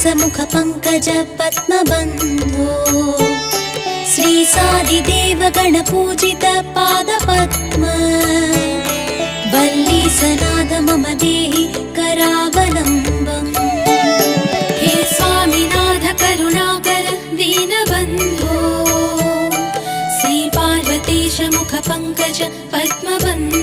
मुख पंकज पद्मबन्धो श्रीसादिदेव गणपूजित पादपद्म वल्ली सनाद मम देहि करावलम्बम् हे स्वामिनाथ करुणाकर दीनबन्धो श्री पार्वतीश मुख पंकज पद्मबन्धो